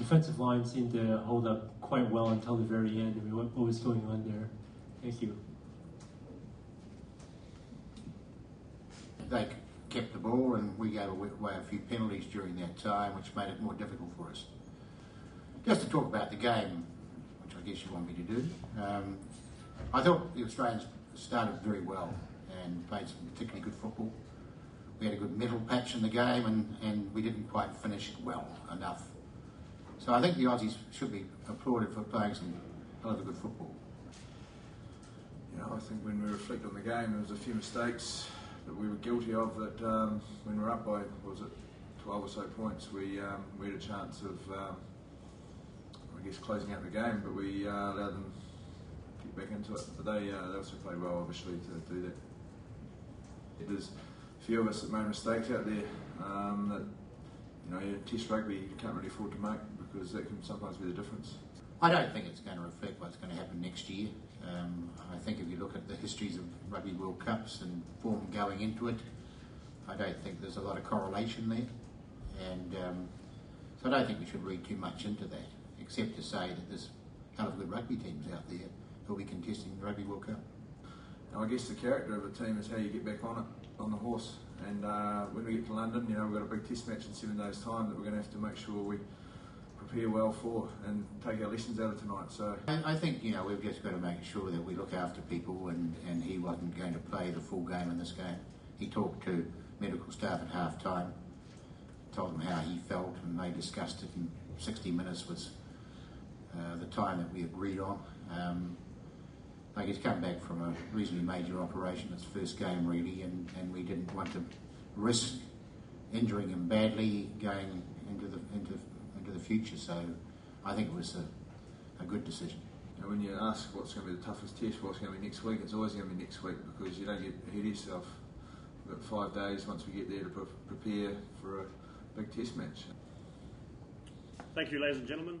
defensive line seemed to hold up quite well until the very end. I mean, what was going on there? Thank you. They kept the ball and we gave away a few penalties during that time, which made it more difficult for us. Just to talk about the game, which I guess you want me to do, I thought the Australians started very well and played some particularly good football. We had a good mental patch in the game and we didn't quite finish it well enough. So I think the Aussies should be applauded for playing some hell of a good football. You know, I think when we reflect on the game, there was a few mistakes that we were guilty of that when we were up by, what was it, 12 or so points, we had a chance of, I guess, closing out the game, but we allowed them to get back into it. But they also played well, obviously, to do that. There's a few of us that made mistakes out there that, you know, Test rugby you can't really afford to make because that can sometimes be the difference. I don't think it's going to reflect what's going to happen next year. I think if you look at the histories of Rugby World Cups and form going into it, I don't think there's a lot of correlation there. And so I don't think we should read too much into that, except to say that there's a hell of good rugby teams out there who'll be contesting the Rugby World Cup. Now, I guess the character of a team is how you get back on the horse. And when we get to London, you know, we've got a big test match in 7 days' time that we're going to have to make sure we prepare well for and take our lessons out of tonight. So I think, you know, we've just got to make sure that we look after people and he wasn't going to play the full game in this game. He talked to medical staff at half-time, told them how he felt, and they discussed it, and 60 minutes was the time that we agreed on. Like, he's come back from a reasonably major operation, it's first game really, and we didn't want to risk injuring him badly going into the future, so I think it was a good decision. And when you ask what's going to be the toughest test, what's going to be next week, it's always going to be next week because you don't get ahead of yourself. We've got 5 days once we get there to prepare for a big test match. Thank you, ladies and gentlemen.